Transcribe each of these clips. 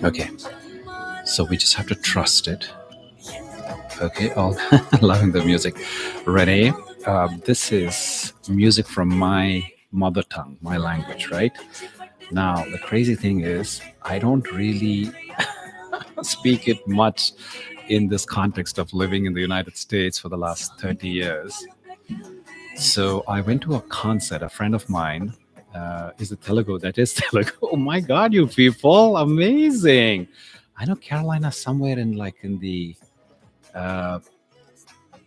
Okay, so we just have to trust it. Okay, all loving the music. Renee, this is music from my mother tongue, my language, right? Now, the crazy thing is, I don't really speak it much in this context of living in the United States for the last 30 years. So I went to a concert. A friend of mine is a Telugu. That is Telugu. Oh my God, you people, amazing! I know Carolina somewhere in the uh,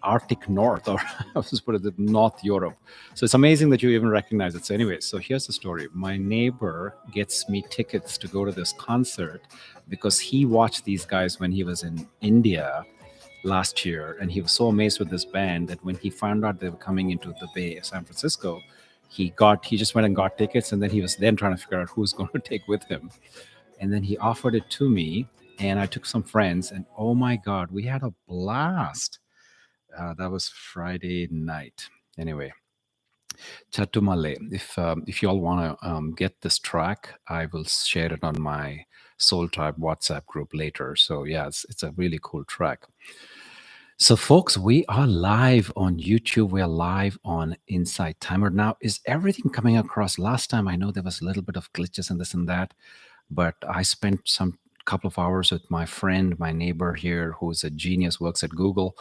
Arctic North, or I was put it North Europe. So it's amazing that you even recognize it. So anyway, so here's the story. My neighbor gets me tickets to go to this concert because he watched these guys when he was in India last year, and he was so amazed with this band that when he found out they were coming into the Bay of San Francisco, he just went and got tickets, and then he was then trying to figure out who's going to take with him, and then he offered it to me, and I took some friends, and oh my God, we had a blast. That was Friday night. Anyway, Chatumale. If you all want to get this track, I will share it on my Soul Tribe WhatsApp group later. So yeah, it's a really cool track. So, folks, we are live on YouTube. We are live on Inside Timer. Now, is everything coming across? Last time, I know there was a little bit of glitches and this and that, but I spent some couple of hours with my friend, my neighbor here, who's a genius, works at Google,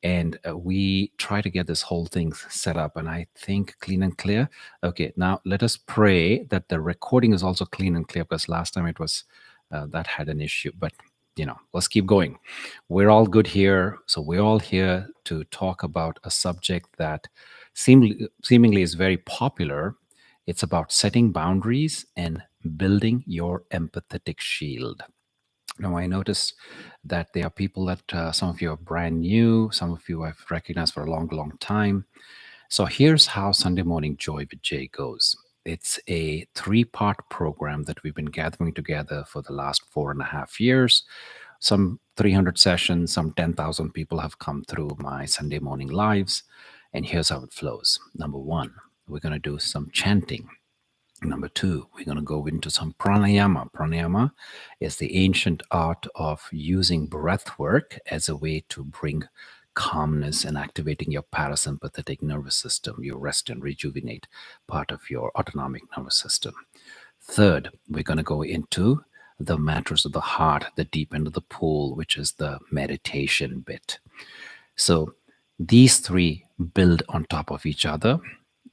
and we try to get this whole thing set up. And I think clean and clear. Okay, now let us pray that the recording is also clean and clear, because last time it was that had an issue. But let's keep going. We're all good here. So we're all here to talk about a subject that seemingly is very popular. It's about setting boundaries and building your empathetic shield. Now, I noticed that there are people that some of you are brand new, some of you I've recognized for a long, long time. So here's how Sunday Morning Joy with Jay goes. It's a 3-part program that we've been gathering together for the last 4.5 years. Some 300 sessions, some 10,000 people have come through my Sunday morning lives. And here's how it flows. Number 1, we're going to do some chanting. Number 2, we're going to go into some pranayama. Pranayama is the ancient art of using breath work as a way to bring calmness and activating your parasympathetic nervous system, your rest and rejuvenate part of your autonomic nervous system. Third, we're going to go into the matters of the heart, the deep end of the pool, which is the meditation bit. So these 3 build on top of each other.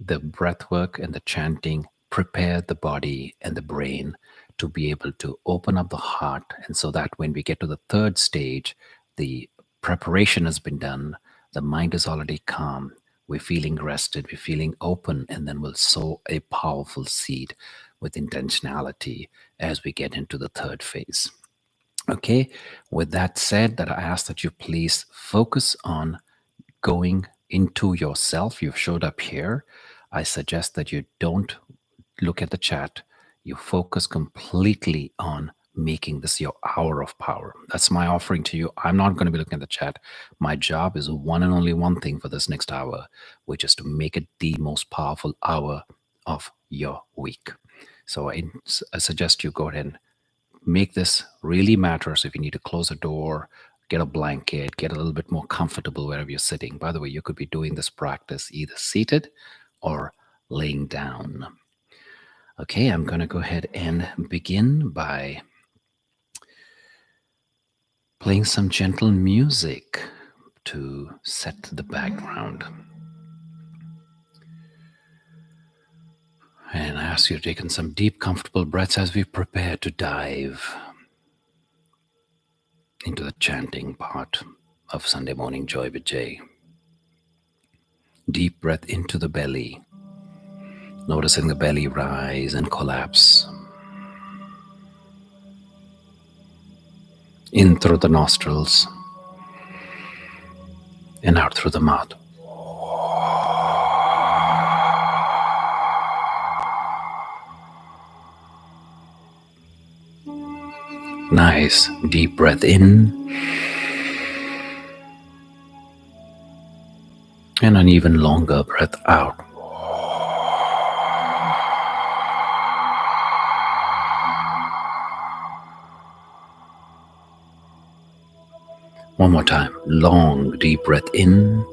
The breath work and the chanting prepare the body and the brain to be able to open up the heart. And so that when we get to the 3rd stage, the preparation has been done, the mind is already calm, we're feeling rested, we're feeling open, and then we'll sow a powerful seed with intentionality as we get into the 3rd phase. Okay, with that said, that I ask that you please focus on going into yourself. You've showed up here. I suggest that you don't look at the chat. You focus completely on making this your hour of power. That's my offering to you. I'm not going to be looking at the chat. My job is one and only one thing for this next hour, which is to make it the most powerful hour of your week. So I suggest you go ahead and make this really matter. So if you need to close a door, get a blanket, get a little bit more comfortable wherever you're sitting. By the way, you could be doing this practice either seated or laying down. Okay, I'm going to go ahead and begin by playing some gentle music to set the background. And I ask you to take in some deep, comfortable breaths as we prepare to dive into the chanting part of Sunday Morning Joy with Jay. Deep breath into the belly, noticing the belly rise and collapse. In through the nostrils and out through the mouth. Nice deep breath in and an even longer breath out. One more time. Long, deep breath in.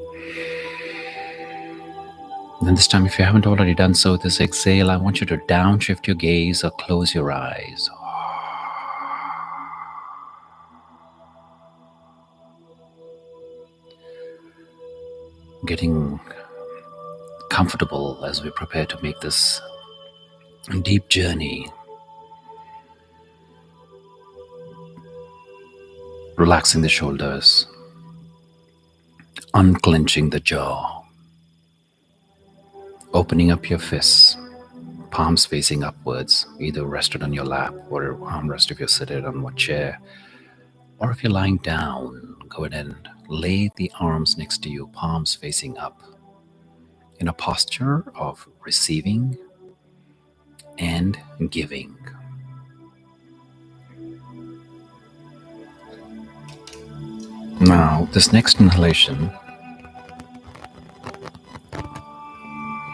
And then this time, if you haven't already done so, this exhale, I want you to downshift your gaze or close your eyes. Getting comfortable as we prepare to make this deep journey. Relaxing the shoulders, unclenching the jaw, opening up your fists, palms facing upwards, either rested on your lap or armrest if you're seated on one chair. Or if you're lying down, go ahead and lay the arms next to you, palms facing up, in a posture of receiving and giving. Now, this next inhalation,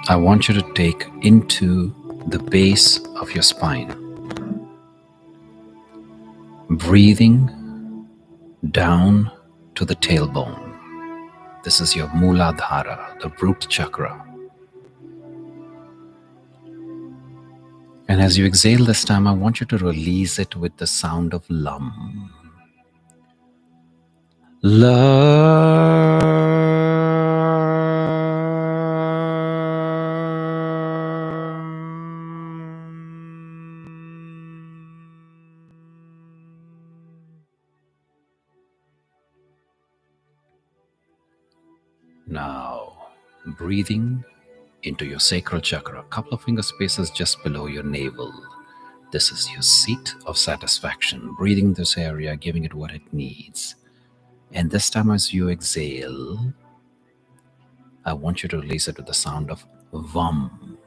I want you to take into the base of your spine, breathing down to the tailbone. This is your Muladhara, the root chakra. And as you exhale this time, I want you to release it with the sound of Lam. Now, breathing into your sacral chakra, a couple of finger spaces just below your navel. This is your seat of satisfaction. Breathing this area, giving it what it needs. And this time as you exhale, I want you to release it with the sound of Vam.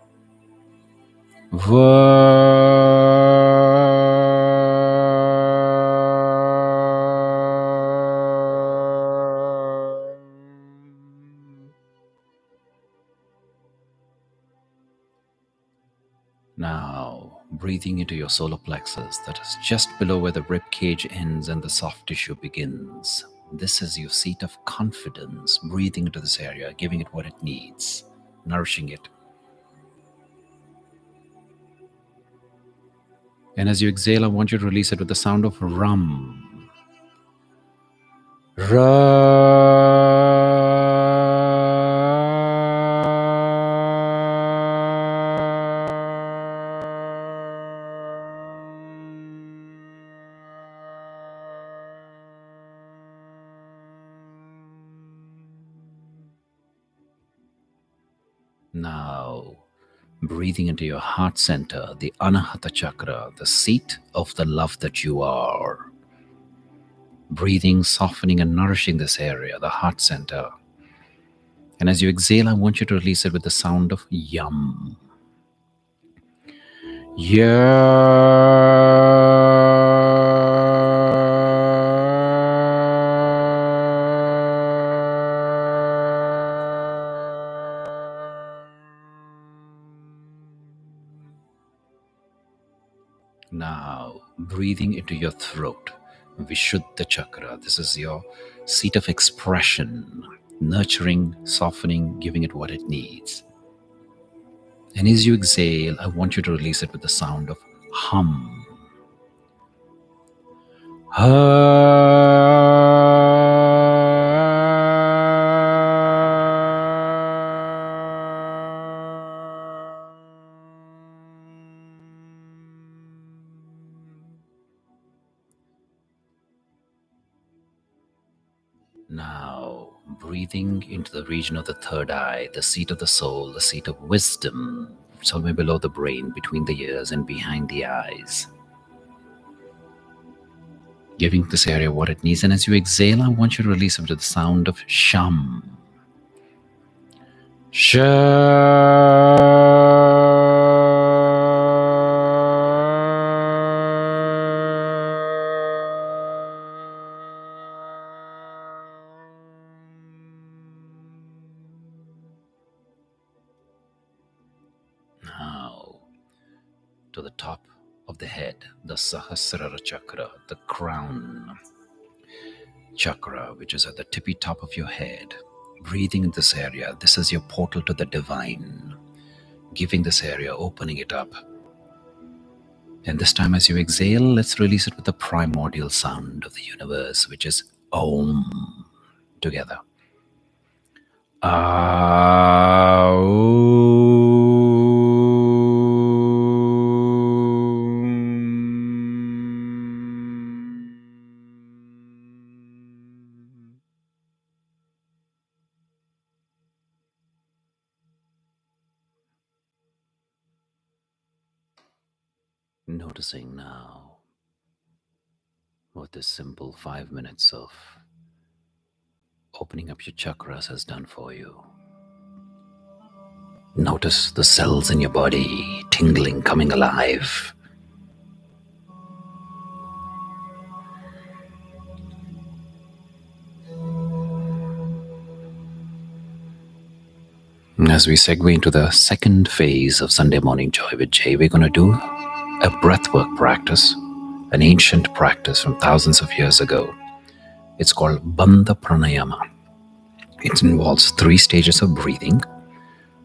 Now, breathing into your solar plexus, that is just below where the rib cage ends and the soft tissue begins. This is your seat of confidence. Breathing into this area, giving it what it needs, nourishing it. And as you exhale, I want you to release it with the sound of Ram. Now, breathing into your heart center, the Anahata chakra, the seat of the love that you are. Breathing, softening, and nourishing this area, the heart center. And as you exhale, I want you to release it with the sound of Yum. Now, breathing into your throat, Vishuddha chakra. This is your seat of expression, nurturing, softening, giving it what it needs. And as you exhale, I want you to release it with the sound of Hum. Now, breathing into the region of the third eye, the seat of the soul, the seat of wisdom, somewhere below the brain, between the ears and behind the eyes. Giving this area what it needs. And as you exhale, I want you to release it to the sound of Sham. Now, to the top of the head, the Sahasrara chakra, the crown. chakra, which is at the tippy top of your head. Breathing in this area. This is your portal to the divine. Giving this area, opening it up. And this time as you exhale, let's release it with the primordial sound of the universe, which is Om. Together. Noticing now what this simple 5 minutes of opening up your chakras has done for you. Notice the cells in your body tingling, coming alive. As we segue into the second phase of Sunday Morning Joy with Jay, we're going to do a breathwork practice, an ancient practice from thousands of years ago. It's called Bandha Pranayama. It involves 3 stages of breathing.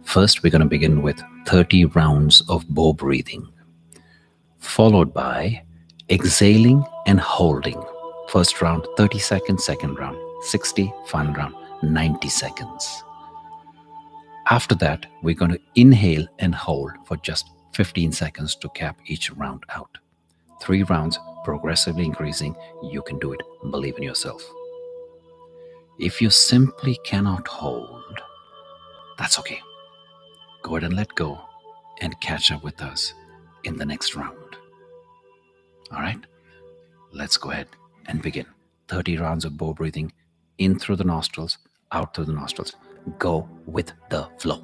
First, we're going to begin with 30 rounds of bow breathing, followed by exhaling and holding. First round, 30 seconds, second round, 60, final round, 90 seconds. After that, we're going to inhale and hold for just 15 seconds to cap each round out. 3 rounds, progressively increasing. You can do it. Believe in yourself. If you simply cannot hold, that's okay. Go ahead and let go and catch up with us in the next round. All right? Let's go ahead and begin. 30 rounds of bow breathing, in through the nostrils, out through the nostrils. Go with the flow.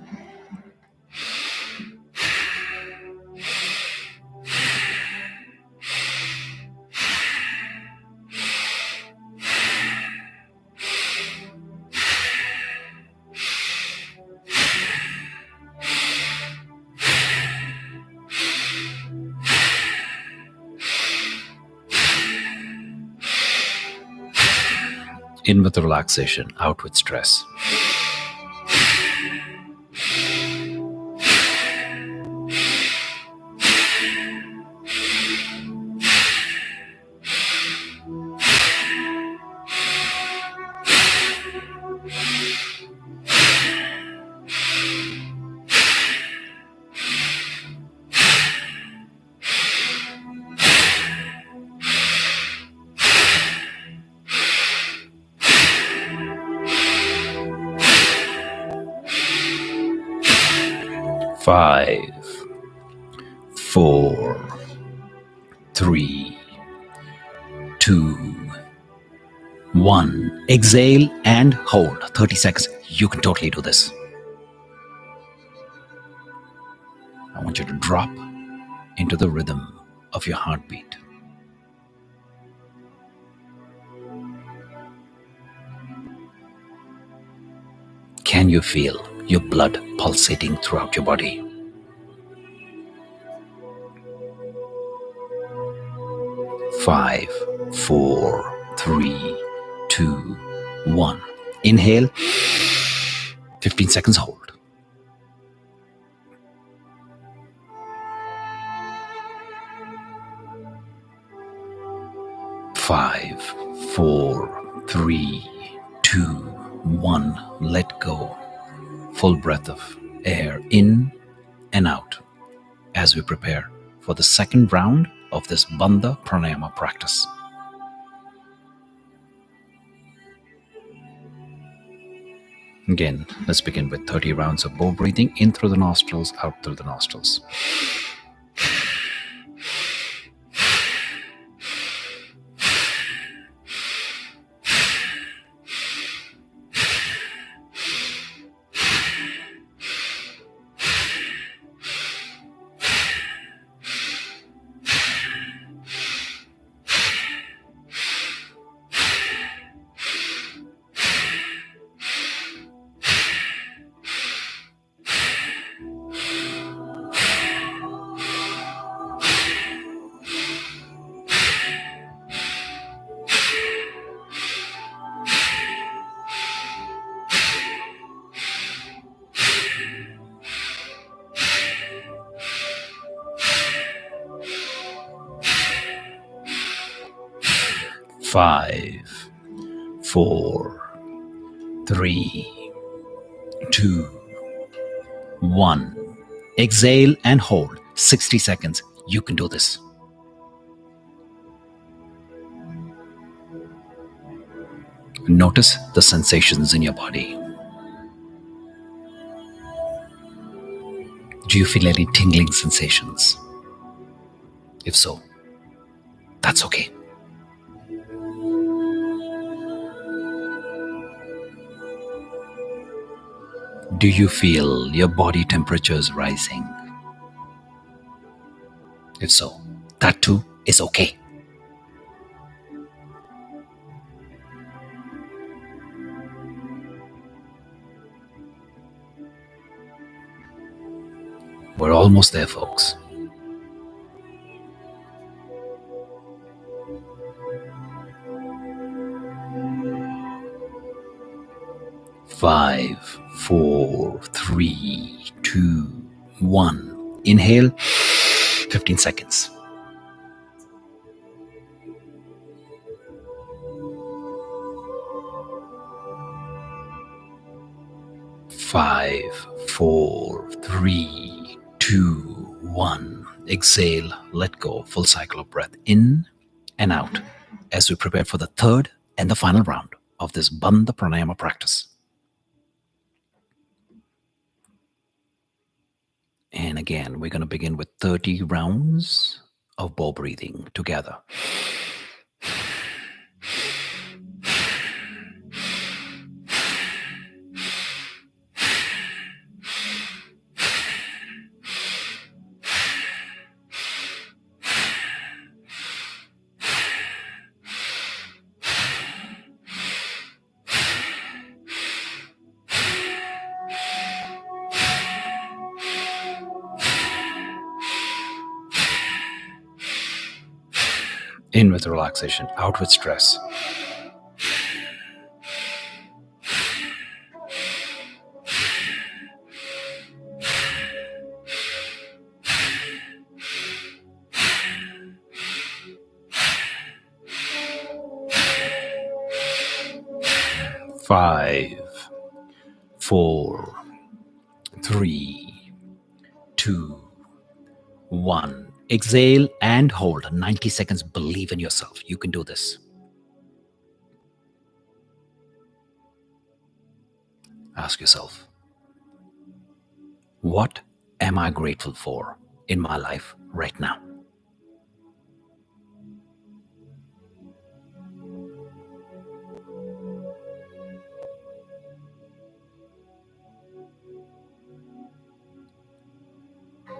In with relaxation, out with stress. Five, 4, 3, 2, 1. Exhale and hold. 30 seconds. You can totally do this. I want you to drop into the rhythm of your heartbeat. Can you feel your blood pulsating throughout your body? Five, 4, 3, 2, 1. Inhale. 15 seconds hold. 5, 4, 3, 2, 1. Let go. Full breath of air in and out as we prepare for the second round of this Bandha Pranayama practice. Again, let's begin with 30 rounds of bow breathing, in through the nostrils, out through the nostrils. 5, 4, 3, 2, 1. Exhale and hold 60 seconds. You can do this. Notice the sensations in your body. Do you feel any tingling sensations? If so, that's okay. Do you feel your body temperatures rising? If so, that too is okay. We're almost there, folks. 5, 4, 3, 2, 1. Inhale, 15 seconds. 5, 4, 3, 2, 1. Exhale, let go. Full cycle of breath in and out as we prepare for the third and the final round of this Bandha Pranayama practice. And again, we're going to begin with 30 rounds of bow breathing together. In with relaxation, out with stress. Five, 4, 3, 2, 1. Exhale and hold 90 seconds. Believe in yourself. You can do this. Ask yourself, what am I grateful for in my life right now?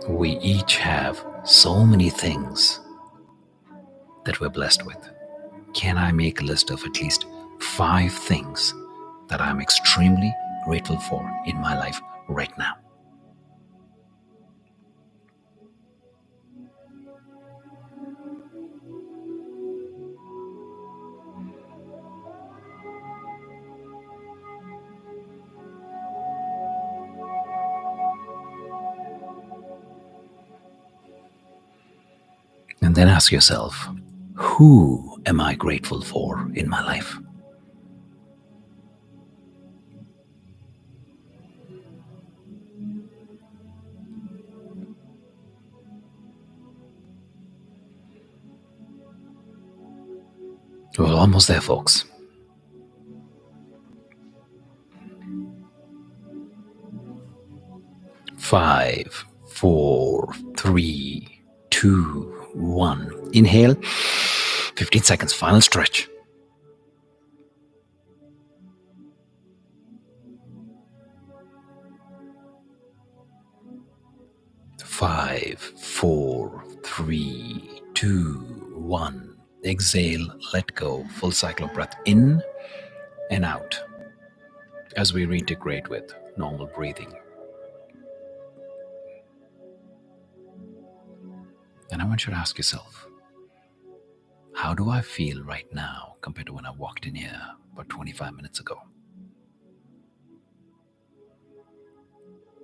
We each have so many things that we're blessed with. Can I make a list of at least 5 things that I'm extremely grateful for in my life right now? And then ask yourself, who am I grateful for in my life? We're almost there, folks. 5, 4, 3, 2, 1. Inhale, 15 seconds, final stretch. 5, 4, 3, 2, 1. Exhale, let go. Full cycle of breath in and out as we reintegrate with normal breathing. And I want you to ask yourself, how do I feel right now compared to when I walked in here about 25 minutes ago?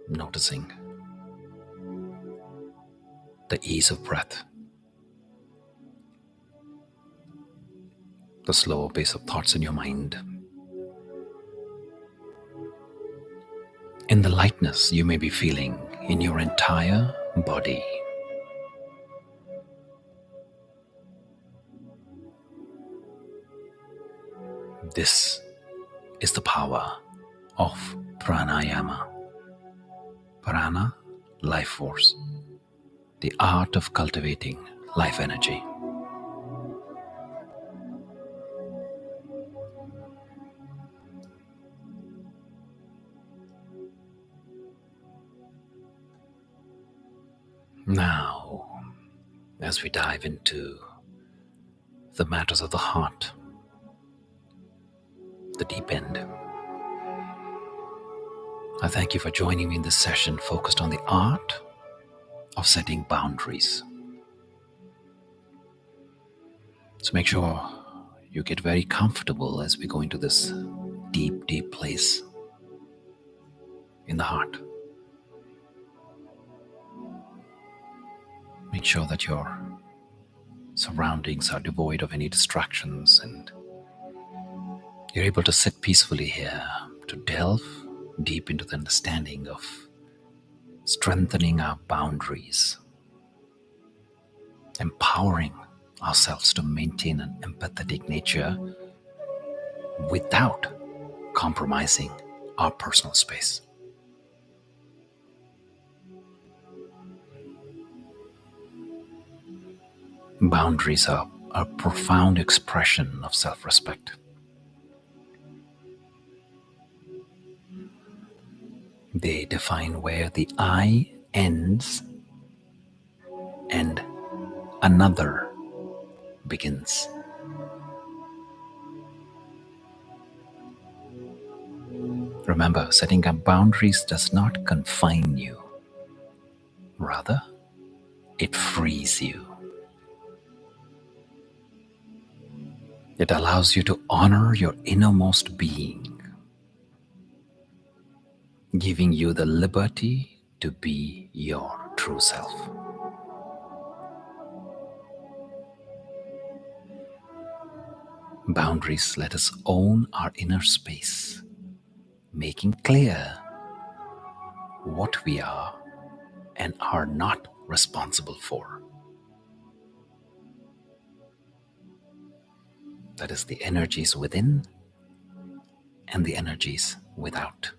Noticing the ease of breath, the slower pace of thoughts in your mind. In the lightness you may be feeling in your entire body. This is the power of pranayama. Prana, life force, the art of cultivating life energy. Now, as we dive into the matters of the heart, the deep end, I thank you for joining me in this session focused on the art of setting boundaries. So make sure you get very comfortable as we go into this deep, deep place in the heart. Make sure that your surroundings are devoid of any distractions and you're able to sit peacefully here to delve deep into the understanding of strengthening our boundaries, empowering ourselves to maintain an empathetic nature without compromising our personal space. Boundaries are a profound expression of self-respect. They define where the I ends and another begins. Remember, setting up boundaries does not confine you. Rather, it frees you. It allows you to honor your innermost being, giving you the liberty to be your true self. Boundaries let us own our inner space, making clear what we are and are not responsible for. That is the energies within and the energies without.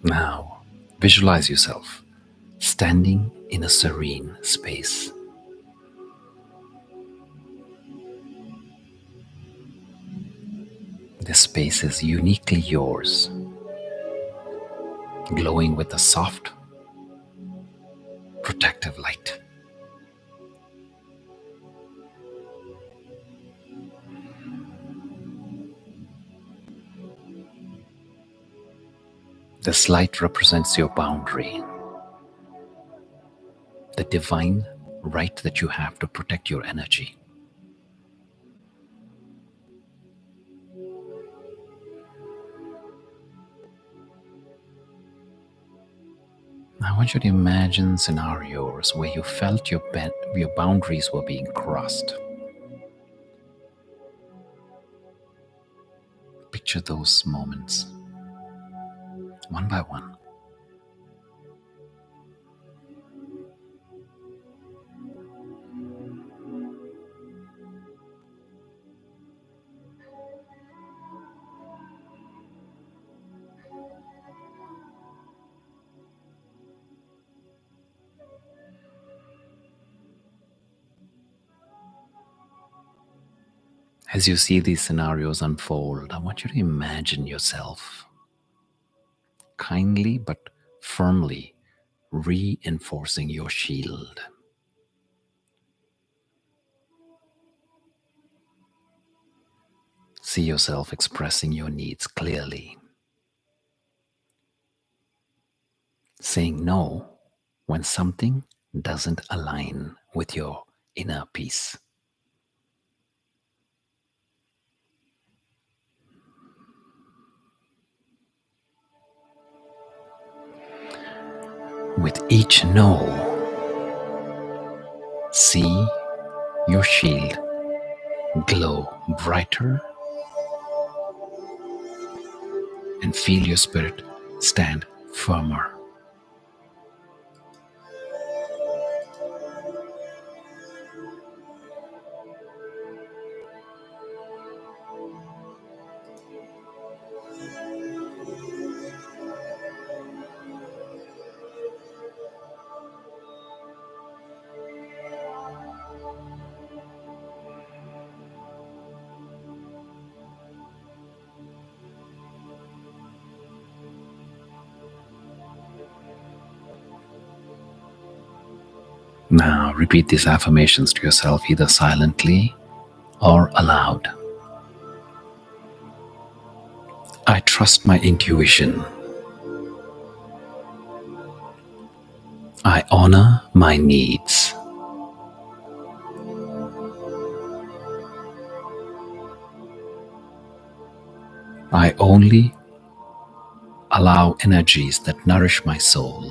Now, visualize yourself standing in a serene space. This space is uniquely yours, glowing with a soft, protective light. This light represents your boundary, the divine right that you have to protect your energy. I want you to imagine scenarios where you felt your boundaries were being crossed. Picture those moments, one by one. As you see these scenarios unfold, I want you to imagine yourself kindly but firmly reinforcing your shield. See yourself expressing your needs clearly, saying no when something doesn't align with your inner peace. With each no, see your shield glow brighter and feel your spirit stand firmer. Now repeat these affirmations to yourself either silently or aloud. I trust my intuition. I honor my needs. I only allow energies that nourish my soul.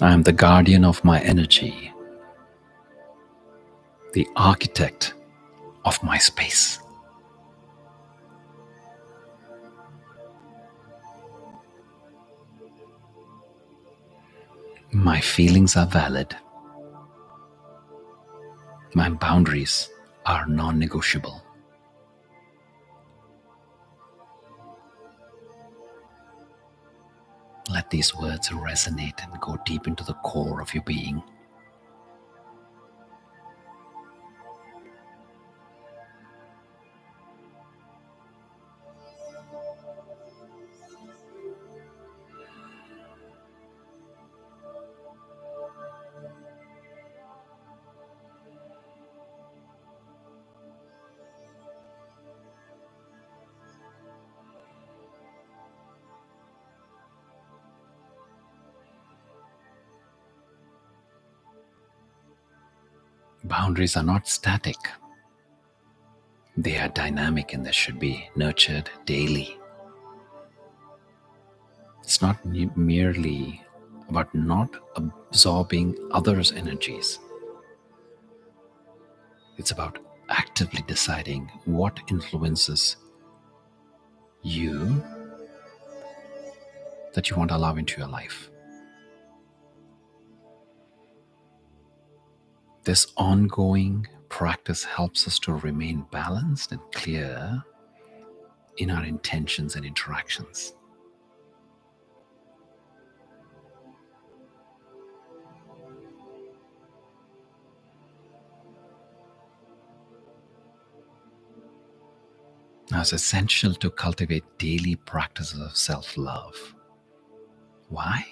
I am the guardian of my energy, the architect of my space. My feelings are valid. My boundaries are non-negotiable. Let these words resonate and go deep into the core of your being. Boundaries are not static. They are dynamic and they should be nurtured daily. It's not merely about not absorbing others' energies. It's about actively deciding what influences you that you want to allow into your life. This ongoing practice helps us to remain balanced and clear in our intentions and interactions. Now, it's essential to cultivate daily practices of self-love. Why?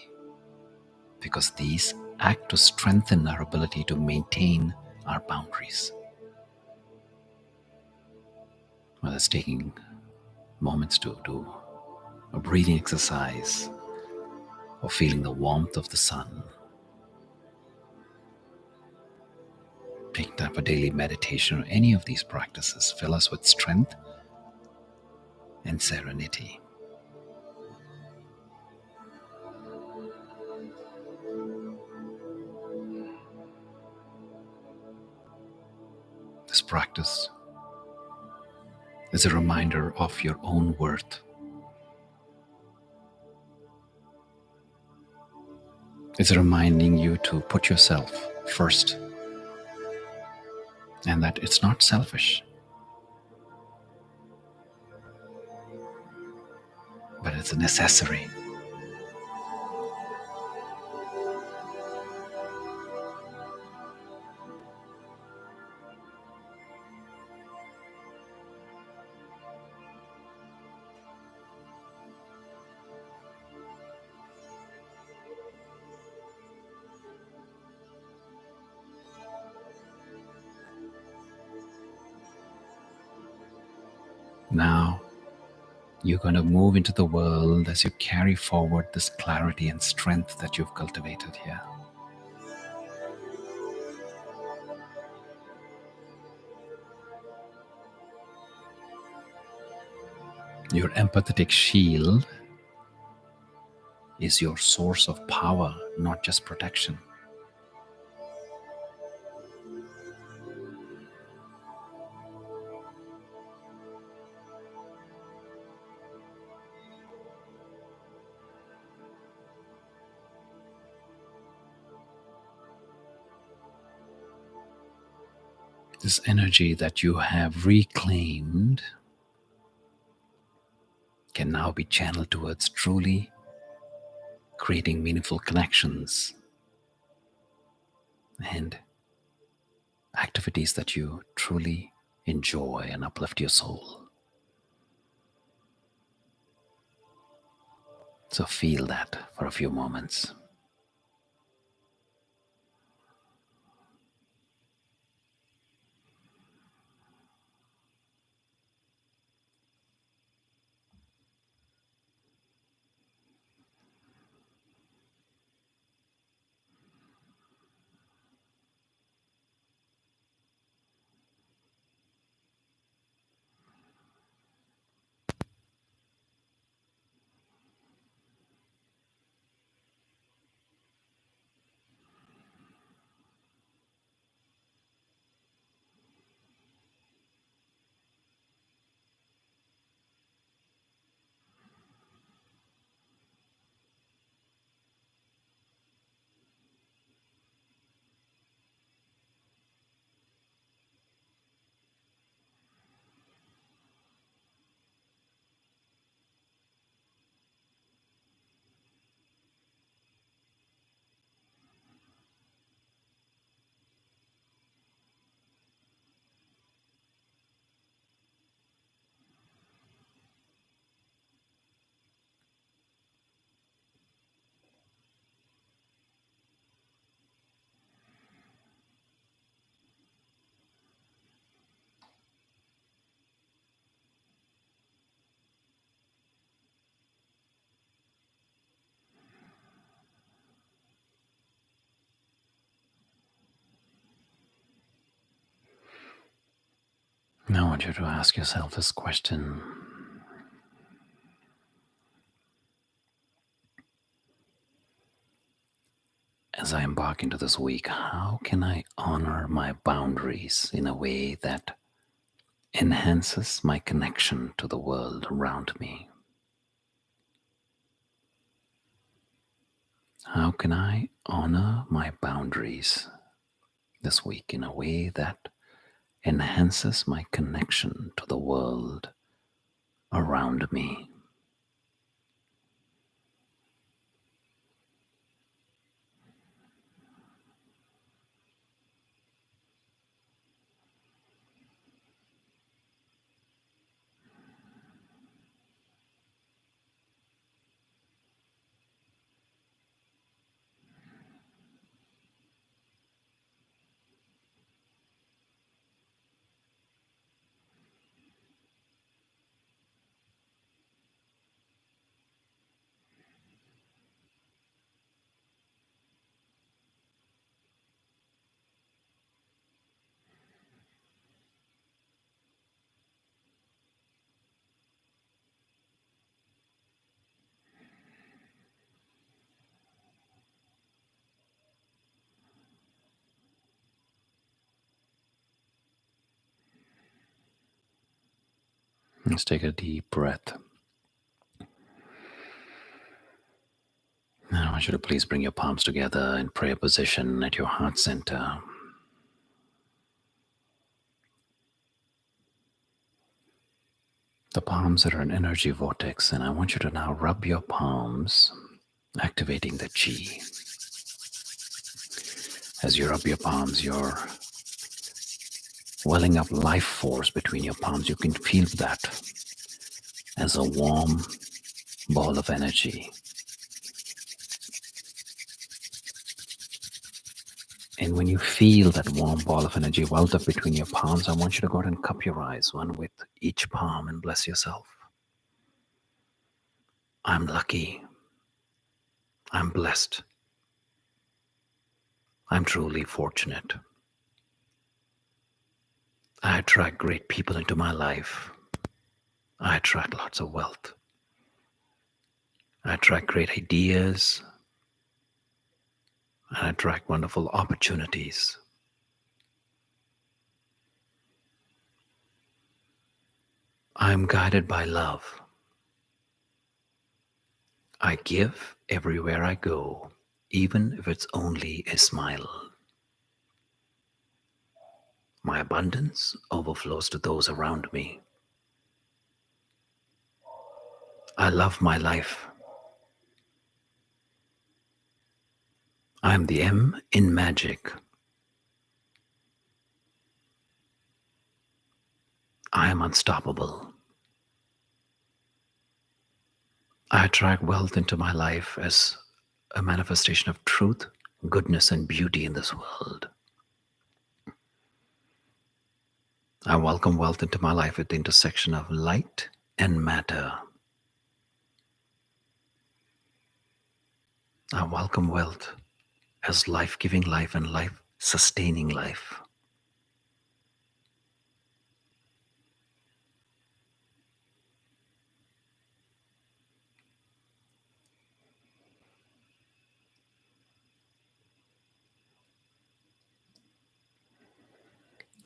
Because these act to strengthen our ability to maintain our boundaries. Whether it's taking moments to do a breathing exercise or feeling the warmth of the sun, taking time for daily meditation or any of these practices fill us with strength and serenity. This practice is a reminder of your own worth. It's reminding you to put yourself first and that it's not selfish, but it's a necessary. Now, you're going to move into the world as you carry forward this clarity and strength that you've cultivated here. Your empathetic shield is your source of power, not just protection. This energy that you have reclaimed can now be channeled towards truly creating meaningful connections and activities that you truly enjoy and uplift your soul. So feel that for a few moments. Now I want you to ask yourself this question. As I embark into this week, how can I honor my boundaries in a way that enhances my connection to the world around me? How can I honor my boundaries this week in a way that enhances my connection to the world around me? Let's take a deep breath. Now I want you to please bring your palms together in prayer position at your heart center. The palms are an energy vortex, and I want you to now rub your palms, activating the chi. As you rub your palms, you're welling up life force between your palms. You can feel that as a warm ball of energy. And when you feel that warm ball of energy welled up between your palms, I want you to go ahead and cup your eyes, one with each palm, and bless yourself. I'm lucky. I'm blessed. I'm truly fortunate. I attract great people into my life. I attract lots of wealth. I attract great ideas. I attract wonderful opportunities. I am guided by love. I give everywhere I go, even if it's only a smile. My abundance overflows to those around me. I love my life. I am the M in magic. I am unstoppable. I attract wealth into my life as a manifestation of truth, goodness, and beauty in this world. I welcome wealth into my life at the intersection of light and matter. I welcome wealth as life-giving life and life-sustaining life.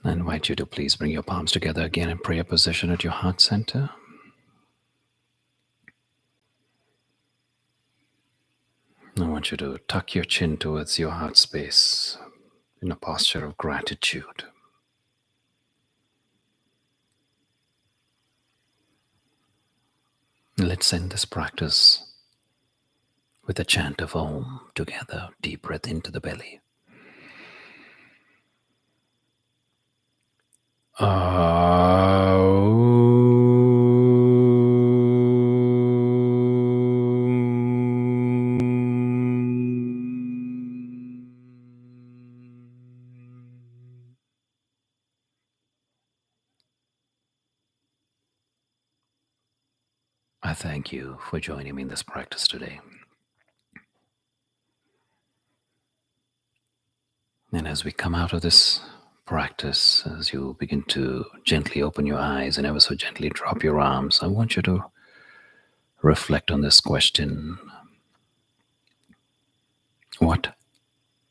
I invite you to please bring your palms together again in prayer position at your heart center. I want you to tuck your chin towards your heart space in a posture of gratitude. Let's end this practice with a chant of Om together. Deep breath into the belly. I thank you for joining me in this practice today. And as we come out of this practice, as you begin to gently open your eyes and ever so gently drop your arms, I want you to reflect on this question. What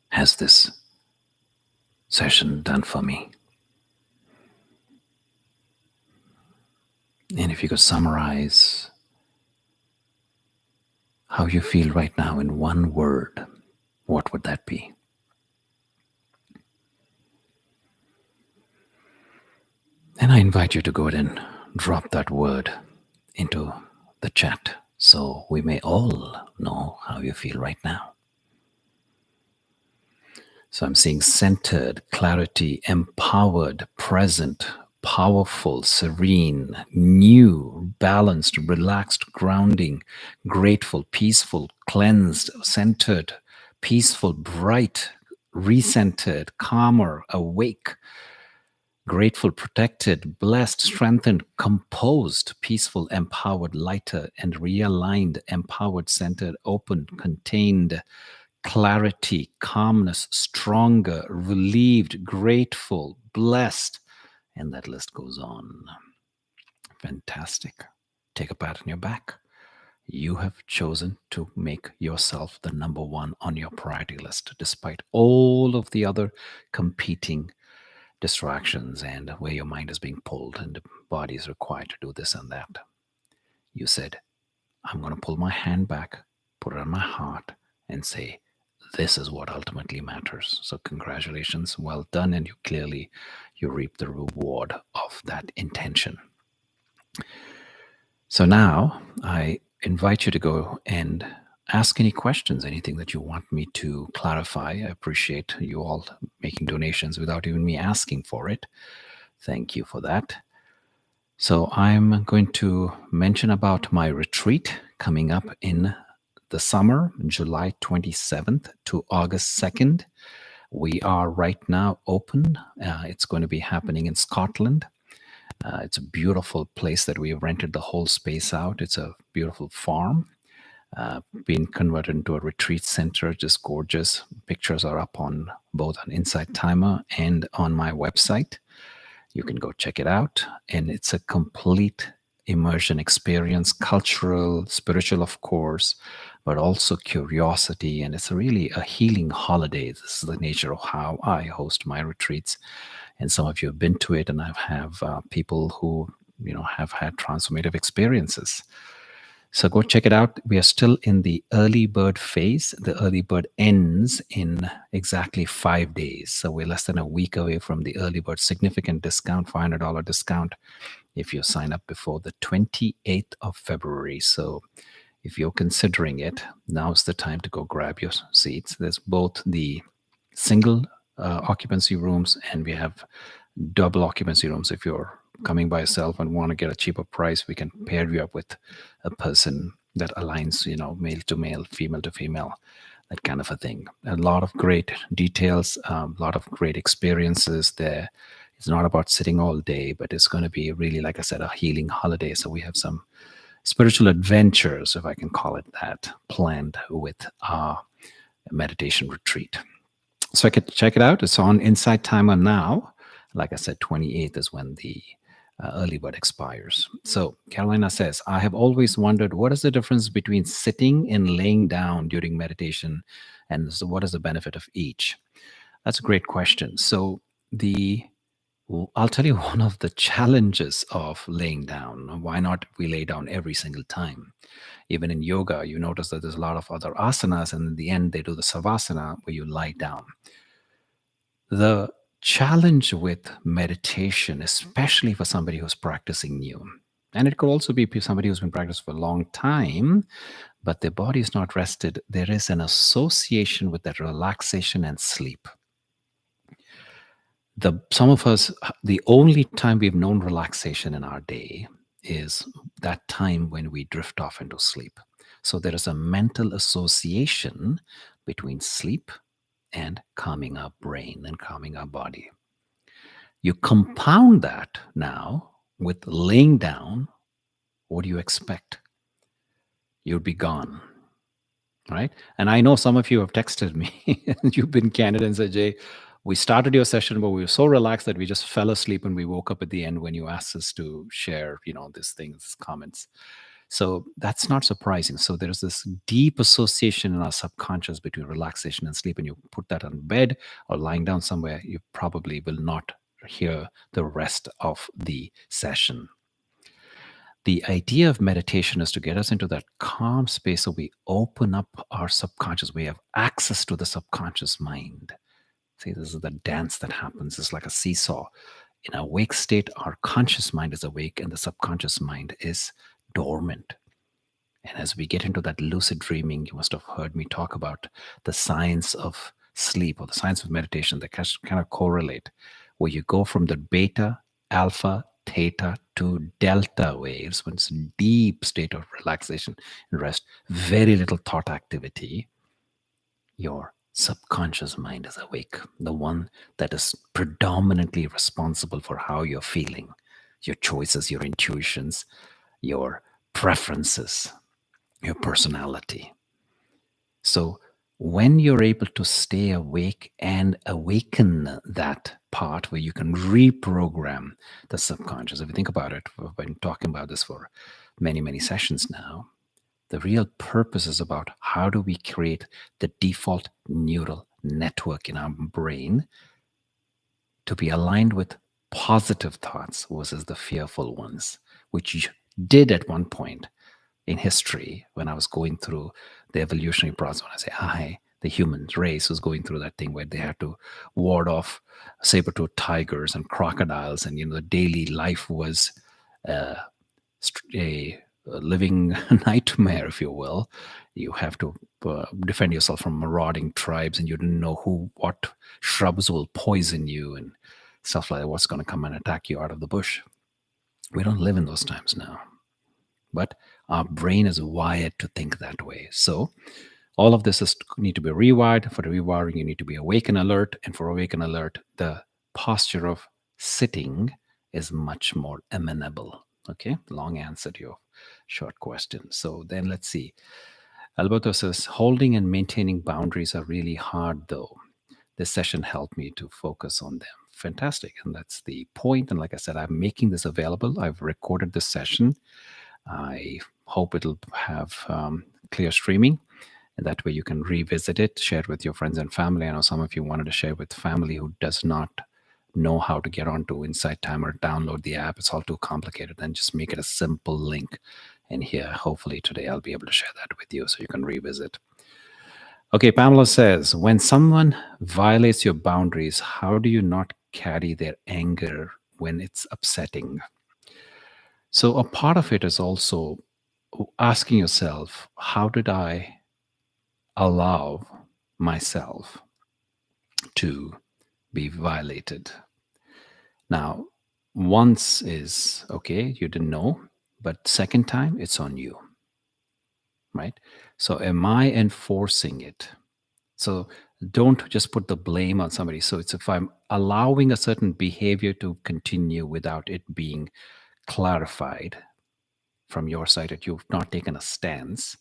has this session done for me? And if you could summarize how you feel right now in one word, what would that be? And I invite you to go ahead and drop that word into the chat so we may all know how you feel right now. So I'm seeing centered, clarity, empowered, present, powerful, serene, new, balanced, relaxed, grounding, grateful, peaceful, cleansed, centered, peaceful, bright, recentered, calmer, awake, grateful, protected, blessed, strengthened, composed, peaceful, empowered, lighter, and realigned, empowered, centered, open, contained, clarity, calmness, stronger, relieved, grateful, blessed, and that list goes on. Fantastic. Take a pat on your back. You have chosen to make yourself the number one on your priority list, despite all of the other competing distractions and where your mind is being pulled and the body is required to do this and that. You said, I'm going to pull my hand back, put it on my heart, and say, this is what ultimately matters. So congratulations, well done, and you reap the reward of that intention. So now I invite you to go and ask any questions, anything that you want me to clarify. I appreciate you all making donations without even me asking for it. Thank you for that. So I'm going to mention about my retreat coming up in the summer, July 27th to August 2nd. We are right now open. It's going to be happening in Scotland. It's a beautiful place that we have rented the whole space out. It's a beautiful farm, being converted into a retreat center, just gorgeous. Pictures are up on both on Inside Timer and on my website. You can go check it out. And it's a complete immersion experience, cultural, spiritual, of course, but also curiosity. And it's really a healing holiday. This is the nature of how I host my retreats. And some of you have been to it, and I have people who have had transformative experiences. So go check it out. We are still in the early bird phase. The early bird ends in exactly 5 days. So we're less than a week away from the early bird significant discount, $500 discount if you sign up before the 28th of February. So if you're considering it, now's the time to go grab your seats. There's both the single occupancy rooms, and we have double occupancy rooms. If you're coming by yourself and want to get a cheaper price, we can pair you up with a person that aligns, male to male, female to female, that kind of a thing. A lot of great details, a lot of great experiences there. It's not about sitting all day, but it's going to be really, like I said, a healing holiday. So we have some spiritual adventures, if I can call it that, planned with our meditation retreat. So I could check it out. It's on Insight Timer now. Like I said, 28th is when the early bird expires. So Carolina says, I have always wondered, what is the difference between sitting and laying down during meditation, and so what is the benefit of each? That's a great question. So I'll tell you one of the challenges of laying down. Why not we lay down every single time? Even in yoga, you notice that there's a lot of other asanas, and in the end, they do the savasana where you lie down. The challenge with meditation, especially for somebody who's practicing new, and it could also be somebody who's been practicing for a long time, but their body is not rested, there is an association with that relaxation and sleep. Some of us, the only time we've known relaxation in our day is that time when we drift off into sleep. So there is a mental association between sleep and calming our brain and calming our body. You compound that now with laying down, what do you expect? You'll be gone, right? And I know some of you have texted me and you've been candid and said, Jay, we started your session, but we were so relaxed that we just fell asleep and we woke up at the end when you asked us to share, these things, comments. So that's not surprising. So there's this deep association in our subconscious between relaxation and sleep. And you put that on bed or lying down somewhere, you probably will not hear the rest of the session. The idea of meditation is to get us into that calm space so we open up our subconscious. We have access to the subconscious mind. See, this is the dance that happens. It's like a seesaw. In a awake state, our conscious mind is awake and the subconscious mind is dormant. And as we get into that lucid dreaming, you must have heard me talk about the science of sleep or the science of meditation that kind of correlate, where you go from the beta, alpha, theta to delta waves when it's a deep state of relaxation and rest, very little thought activity. Your subconscious mind is awake, the one that is predominantly responsible for how you're feeling, your choices, your intuitions, your preferences, your personality. So when you're able to stay awake and awaken that part where you can reprogram the subconscious, if you think about it, we've been talking about this for many, many sessions now. The real purpose is about how do we create the default neural network in our brain to be aligned with positive thoughts versus the fearful ones, which you did at one point in history when I was going through the evolutionary process. When I say I, the human race was going through that thing where they had to ward off saber-toothed tigers and crocodiles, and the daily life was a living nightmare, if you will. You have to defend yourself from marauding tribes, and you didn't know what shrubs will poison you and stuff like that, what's going to come and attack you out of the bush. We don't live in those times now, but our brain is wired to think that way. So all of this need to be rewired. For the rewiring, you need to be awake and alert. And for awake and alert, the posture of sitting is much more amenable. Okay, long answer to your short question. So then let's see. Alberto says, holding and maintaining boundaries are really hard though. This session helped me to focus on them. fantastic. And that's the point. And like I said, I'm making this available. I've recorded this session. I hope it'll have clear streaming. And that way you can revisit it, share it with your friends and family. I know some of you wanted to share with family who does not know how to get onto Insight Timer, download the app. It's all too complicated. Then just make it a simple link. And here, hopefully today I'll be able to share that with you so you can revisit. Okay, Pamela says, when someone violates your boundaries, how do you not carry their anger when it's upsetting? So a part of it is also asking yourself, how did I allow myself to be violated? Now, once is okay, you didn't know, but second time, it's on you, right? So am I enforcing it? So don't just put the blame on somebody. So it's if I'm allowing a certain behavior to continue without it being clarified from your side that you've not taken a stance,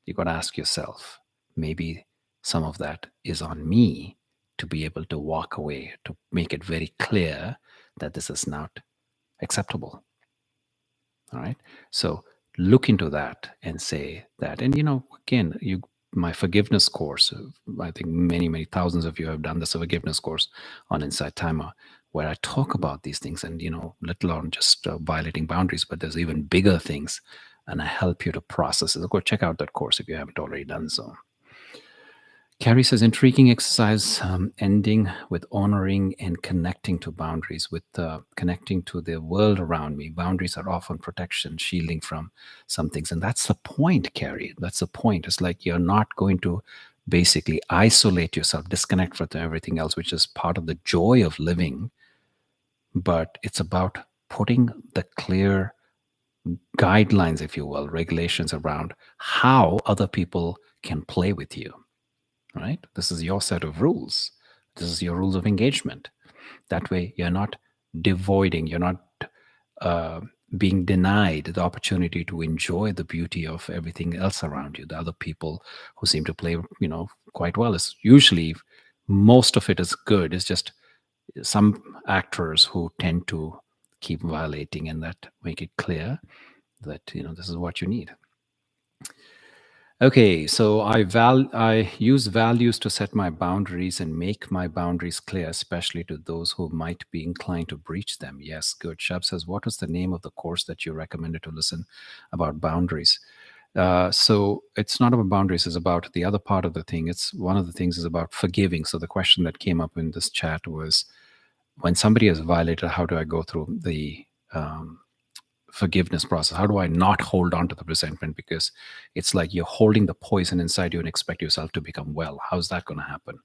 you got to ask yourself, maybe some of that is on me to be able to walk away, to make it very clear that this is not acceptable. All right. So look into that and say that. And, again, my forgiveness course, I think many thousands of you have done this forgiveness course on Insight Timer, where I talk about these things and, let alone just violating boundaries, but there's even bigger things. And I help you to process it. So go check out that course if you haven't already done so. Carrie says, intriguing exercise, ending with honoring and connecting to boundaries, with connecting to the world around me. Boundaries are often protection, shielding from some things. And that's the point, Carrie. That's the point. It's like you're not going to basically isolate yourself, disconnect from everything else, which is part of the joy of living. But it's about putting the clear guidelines, if you will, regulations around how other people can play with you. Right? This is your set of rules. This is your rules of engagement. That way, you're not devoiding, you're not being denied the opportunity to enjoy the beauty of everything else around you. The other people who seem to play, quite well. Is usually most of it is good. It's just some actors who tend to keep violating, and that make it clear that this is what you need. Okay, so I use values to set my boundaries and make my boundaries clear, especially to those who might be inclined to breach them. Yes, good. Shab says, what was the name of the course that you recommended to listen about boundaries? So it's not about boundaries, it's about the other part of the thing. It's one of the things is about forgiving. So the question that came up in this chat was, when somebody has violated, how do I go through the forgiveness process? How do I not hold on to the resentment? Because it's like you're holding the poison inside you and expect yourself to become well. How's that going to happen?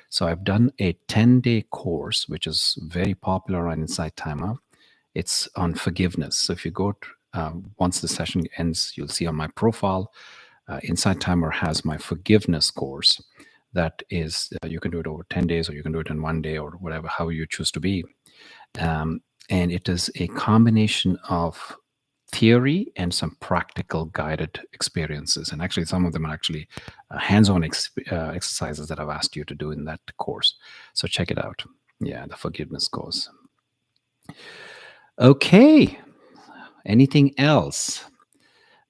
So I've done a 10-day course, which is very popular on Insight Timer. It's on forgiveness. So if you go once the session ends, you'll see on my profile, Insight Timer has my forgiveness course. That is, you can do it over 10 days, or you can do it in 1 day, or whatever, how you choose to be. And it is a combination of theory and some practical guided experiences. And actually, some of them are actually hands-on exercises that I've asked you to do in that course. So check it out. Yeah, the forgiveness course. Okay. Anything else?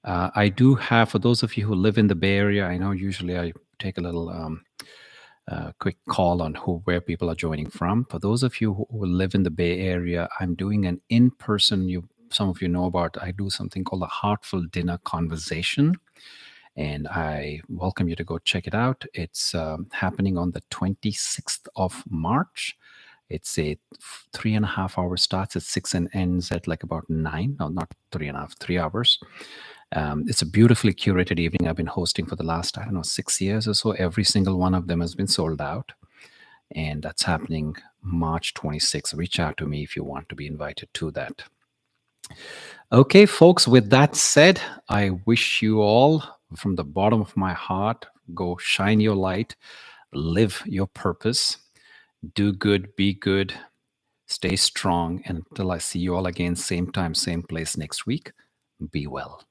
I do have, for those of you who live in the Bay Area, I know usually I take a little quick call on where people are joining from. For those of you who live in the Bay Area, I'm doing an in-person, some of you know about, I do something called a Heartful Dinner Conversation, and I welcome you to go check it out. It's happening on the 26th of March. It's a 3.5 hour starts at 6 and ends at like about 9. No, not 3.5, 3 hours. It's a beautifully curated evening I've been hosting for the last, 6 years or so. Every single one of them has been sold out. And that's happening March 26th. Reach out to me if you want to be invited to that. Okay, folks, with that said, I wish you all from the bottom of my heart, go shine your light, live your purpose, do good, be good, stay strong. And until I see you all again, same time, same place next week, be well.